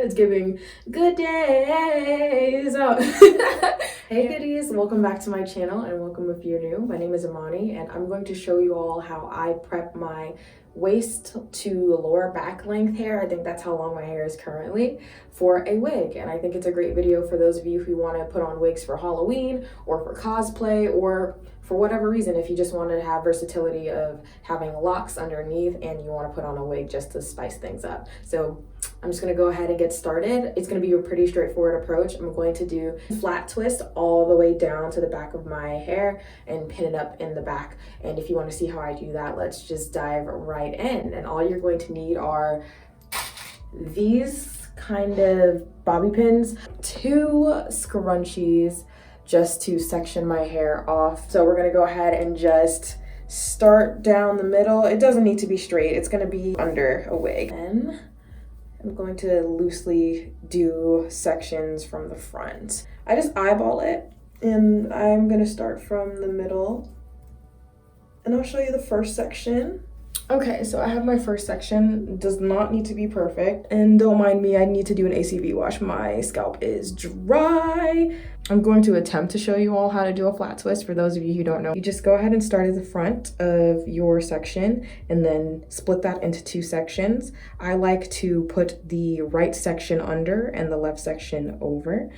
It's giving good days. Oh. Hey kiddies, welcome back to my channel and welcome if you're new. My name is Imani and I'm going to show you all how I prep my waist to lower back length hair. I think that's how long my hair is currently, for a wig. And I think it's a great video for those of you who want to put on wigs for Halloween or for cosplay or for whatever reason, if you just want to have versatility of having locks underneath and you want to put on a wig just to spice things up. So I'm just going to go ahead and get started. It's going to be a pretty straightforward approach. I'm going to do flat twist all the way down to the back of my hair and pin it up in the back. And if you want to see how I do that, let's just dive right in. And all you're going to need are these kind of bobby pins, 2 scrunchies just to section my hair off. So we're going to go ahead and just start down the middle. It doesn't need to be straight. It's going to be under a wig. And I'm going to loosely do sections from the front. I just eyeball it, and I'm gonna start from the middle, and I'll show you the first section. Okay, so I have my first section. It does not need to be perfect, and don't mind me, I need to do an ACV wash. My scalp is dry. I'm going to attempt to show you all how to do a flat twist. For those of you who don't know, you just go ahead and start at the front of your section and then split that into 2 sections. I like to put the right section under and the left section over.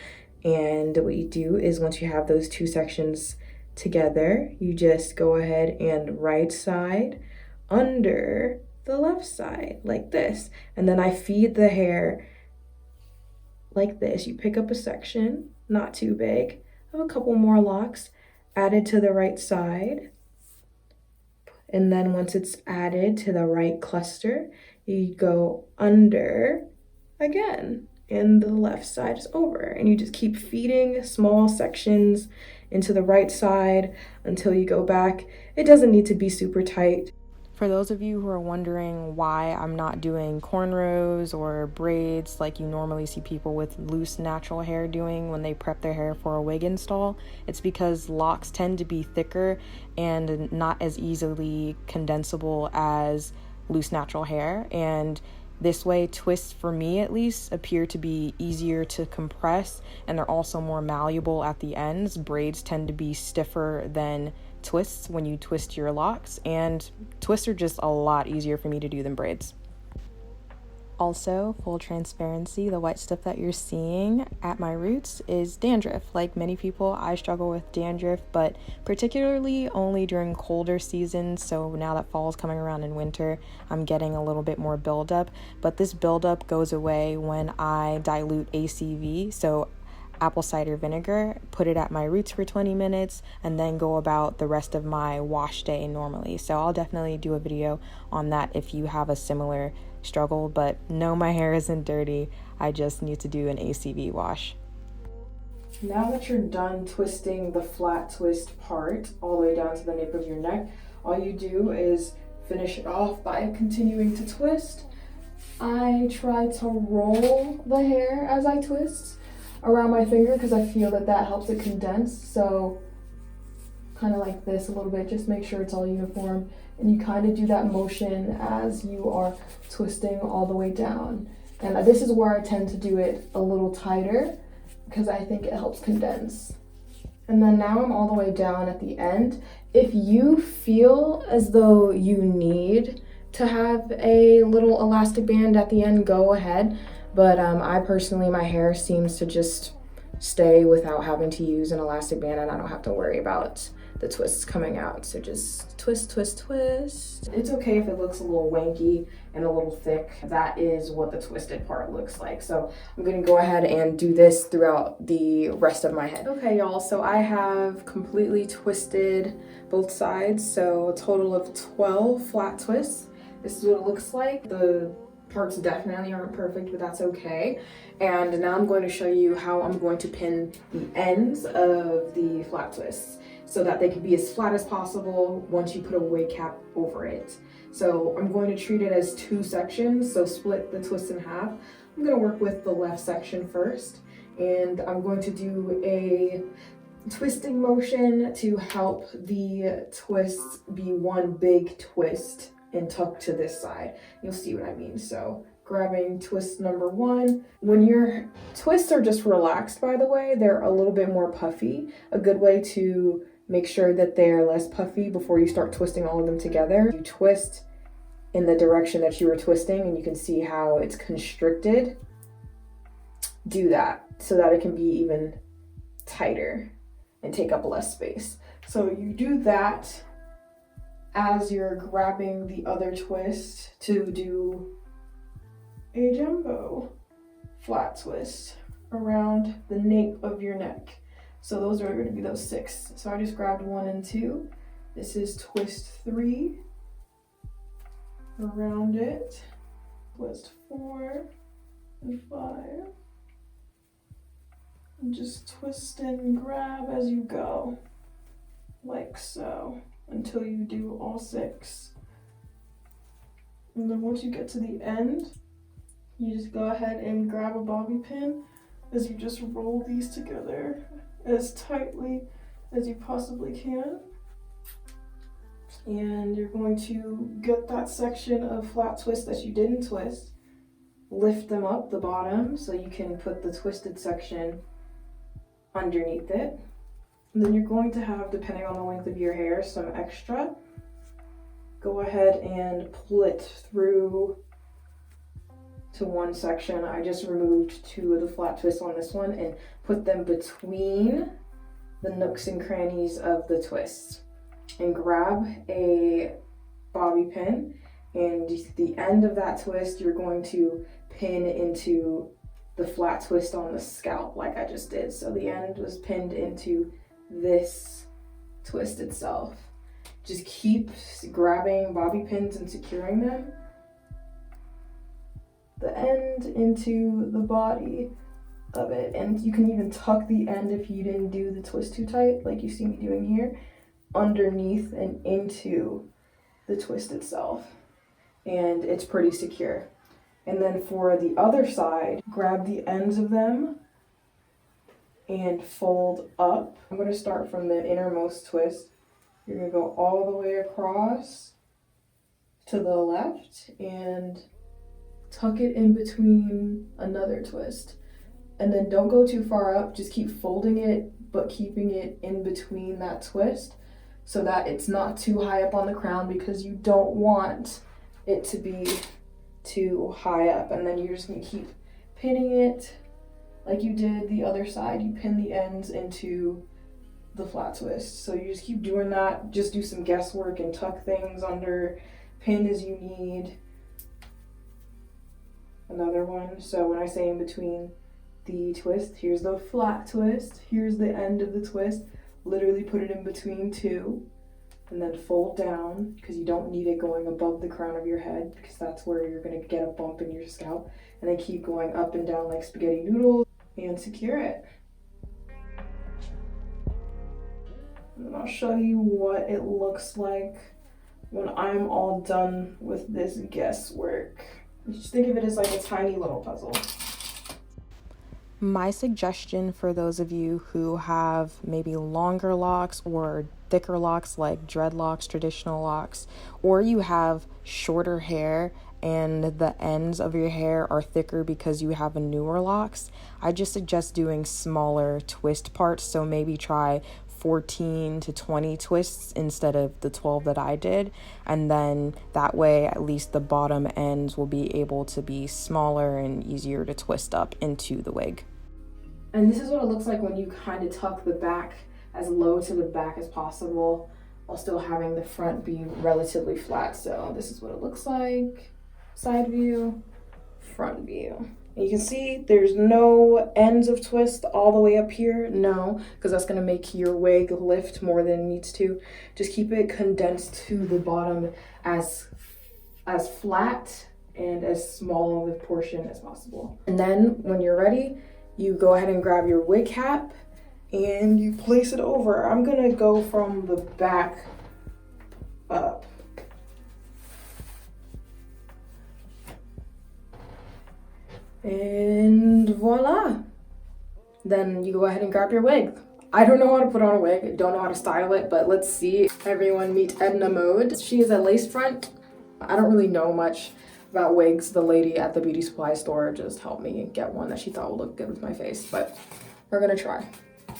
And what you do is once you have those 2 sections together, you just go ahead and right side under the left side like this. And then I feed the hair like this. You pick up a section, not too big, of a couple more locks, added to the right side. And then once it's added to the right cluster, you go under again, and the left side is over. And you just keep feeding small sections into the right side until you go back. It doesn't need to be super tight. For those of you who are wondering why I'm not doing cornrows or braids like you normally see people with loose natural hair doing when they prep their hair for a wig install, it's because locks tend to be thicker and not as easily condensable as loose natural hair. And this way, twists, for me at least, appear to be easier to compress, and they're also more malleable at the ends. Braids tend to be stiffer than twists when you twist your locks, and twists are just a lot easier for me to do than braids. Also, full transparency, the white stuff that you're seeing at my roots is dandruff. Like many people, I struggle with dandruff, but particularly only during colder seasons. So now that fall is coming around in winter, I'm getting a little bit more buildup. But this buildup goes away when I dilute ACV, so apple cider vinegar, put it at my roots for 20 minutes, and then go about the rest of my wash day normally. So I'll definitely do a video on that if you have a similar struggle, but no, my hair isn't dirty. I just need to do an ACV wash. Now that you're done twisting the flat twist part all the way down to the nape of your neck, all you do is finish it off by continuing to twist. I try to roll the hair as I twist around my finger because I feel that helps it condense. So kind of like this a little bit, just make sure it's all uniform, and you kind of do that motion as you are twisting all the way down. And this is where I tend to do it a little tighter because I think it helps condense. And then now I'm all the way down at the end. If you feel as though you need to have a little elastic band at the end, go ahead. But I personally, my hair seems to just stay without having to use an elastic band, and I don't have to worry about the twists coming out. So just twist, twist, twist. It's okay if it looks a little wanky and a little thick. That is what the twisted part looks like. So I'm gonna go ahead and do this throughout the rest of my head. Okay, y'all, so I have completely twisted both sides. So a total of 12 flat twists. This is what it looks like. The parts definitely aren't perfect, but that's okay. And now I'm going to show you how I'm going to pin the ends of the flat twists so that they can be as flat as possible once you put a wig cap over it. So I'm going to treat it as 2 sections, so split the twist in half. I'm going to work with the left section first, and I'm going to do a twisting motion to help the twists be one big twist and tuck to this side. You'll see what I mean. So grabbing twist number 1. When your twists are just relaxed, by the way, they're a little bit more puffy. A good way to make sure that they're less puffy before you start twisting all of them together, you twist in the direction that you were twisting, and you can see how it's constricted. Do that so that it can be even tighter and take up less space. So you do that as you're grabbing the other twist to do a jumbo flat twist around the nape of your neck. So those are going to be those 6. So I just grabbed 1 and 2. This is twist 3 around it, twist 4 and 5. And just twist and grab as you go, like so, until you do all 6. And then once you get to the end, you just go ahead and grab a bobby pin as you just roll these together as tightly as you possibly can. And you're going to get that section of flat twist that you didn't twist, lift them up the bottom so you can put the twisted section underneath it. And then you're going to have, depending on the length of your hair, some extra. Go ahead and pull it through to one section. I just removed 2 of the flat twists on this one and put them between the nooks and crannies of the twists. And grab a bobby pin, and the end of that twist you're going to pin into the flat twist on the scalp like I just did. So the end was pinned into this twist itself. Just keep grabbing bobby pins and securing them, the end into the body of it. And you can even tuck the end if you didn't do the twist too tight, like you see me doing here, underneath and into the twist itself, and it's pretty secure. And then for the other side, grab the ends of them and fold up. I'm going to start from the innermost twist. You're going to go all the way across to the left and tuck it in between another twist. And then don't go too far up, just keep folding it but keeping it in between that twist so that it's not too high up on the crown, because you don't want it to be too high up. And then you're just going to keep pinning it like you did the other side. You pin the ends into the flat twist. So you just keep doing that. Just do some guesswork and tuck things under, pin as you need. Another one. So when I say in between the twist, here's the flat twist, here's the end of the twist. Literally put it in between 2 and then fold down, because you don't need it going above the crown of your head, because that's where you're going to get a bump in your scalp. And then keep going up and down like spaghetti noodles and secure it. And I'll show you what it looks like when I'm all done with this guesswork. Just think of it as like a tiny little puzzle. My suggestion for those of you who have maybe longer locks or thicker locks like dreadlocks, traditional locks, or you have shorter hair and the ends of your hair are thicker because you have a newer locks, I just suggest doing smaller twist parts. So maybe try 14 to 20 twists instead of the 12 that I did, and then that way at least the bottom ends will be able to be smaller and easier to twist up into the wig. And this is what it looks like when you kind of tuck the back as low to the back as possible while still having the front be relatively flat. So this is what it looks like, side view, front view. And you can see there's no ends of twist all the way up here, no, because that's gonna make your wig lift more than it needs to. Just keep it condensed to the bottom as flat and as small of a portion as possible. And then when you're ready, you go ahead and grab your wig cap and you place it over. I'm gonna go from the back up. And voila. Then you go ahead and grab your wig. I don't know how to put on a wig, don't know how to style it, but let's see. Everyone meet Edna Mode. She is a lace front. I don't really know much about wigs, the lady at the beauty supply store just helped me get one that she thought would look good with my face, but we're gonna try.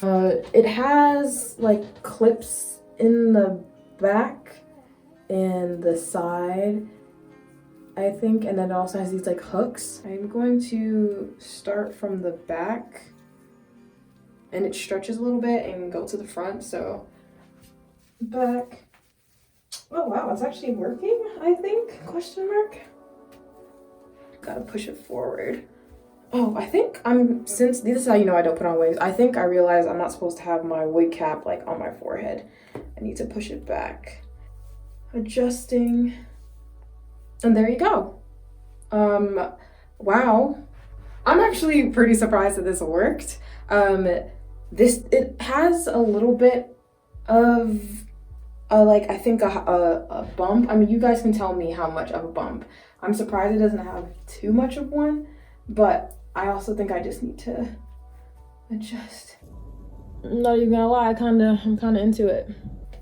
It has like clips in the back and the side, I think, and then it also has these like hooks. I'm going to start from the back, and it stretches a little bit and go to the front, so back. Oh wow, it's actually working, I think, question mark. Gotta push it forward. Oh, I think since this is how you know I don't put on wigs, I think I realized I'm not supposed to have my wig cap like on my forehead. I need to push it back. Adjusting. And there you go. Wow. I'm actually pretty surprised that this worked. It has a little bit of like, I think a bump. I mean, you guys can tell me how much of a bump. I'm surprised it doesn't have too much of one, but I also think I just need to adjust. I'm not even gonna lie, I'm kinda into it.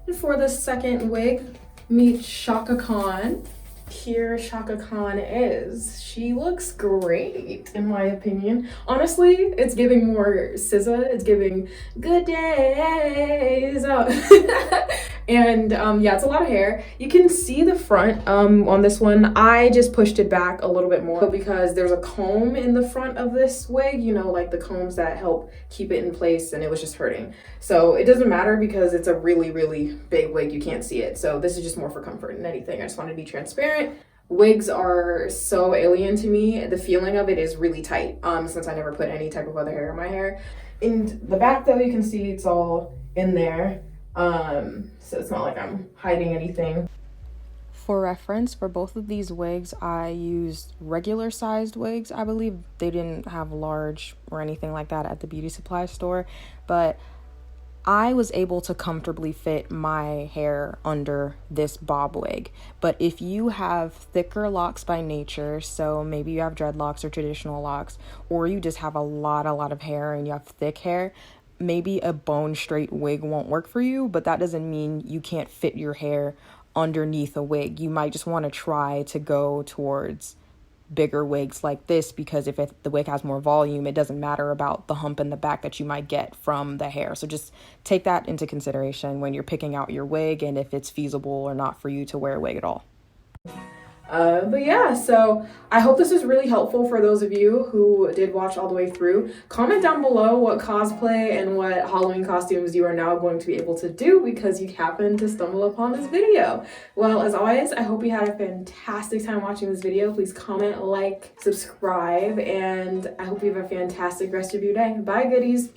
And for the second wig, meet Shaka Khan. Here Shaka Khan is. She looks great in my opinion. Honestly, it's giving more SZA. It's giving good days. Oh. And yeah, it's a lot of hair. You can see the front on this one. I just pushed it back a little bit more because there's a comb in the front of this wig, you know, like the combs that help keep it in place, and it was just hurting. So it doesn't matter because it's a really, really big wig. You can't see it. So this is just more for comfort than anything. I just wanted to be transparent. Wigs are so alien to me. The feeling of it is really tight since I never put any type of other hair in my hair. In the back though, you can see it's all in there. So it's not like I'm hiding anything. For reference, for both of these wigs, I used regular sized wigs. I believe they didn't have large or anything like that at the beauty supply store, but I was able to comfortably fit my hair under this bob wig. But if you have thicker locks by nature, so maybe you have dreadlocks or traditional locks, or you just have a lot of hair and you have thick hair, maybe a bone straight wig won't work for you, but that doesn't mean you can't fit your hair underneath a wig. You might just want to try to go towards bigger wigs like this, because if the wig has more volume, it doesn't matter about the hump in the back that you might get from the hair. So just take that into consideration when you're picking out your wig and if it's feasible or not for you to wear a wig at all. But yeah, so I hope this was really helpful for those of you who did watch all the way through. Comment down below what cosplay and what Halloween costumes you are now going to be able to do because you happened to stumble upon this video. Well, as always, I hope you had a fantastic time watching this video. Please comment, like, subscribe, and I hope you have a fantastic rest of your day. Bye, goodies.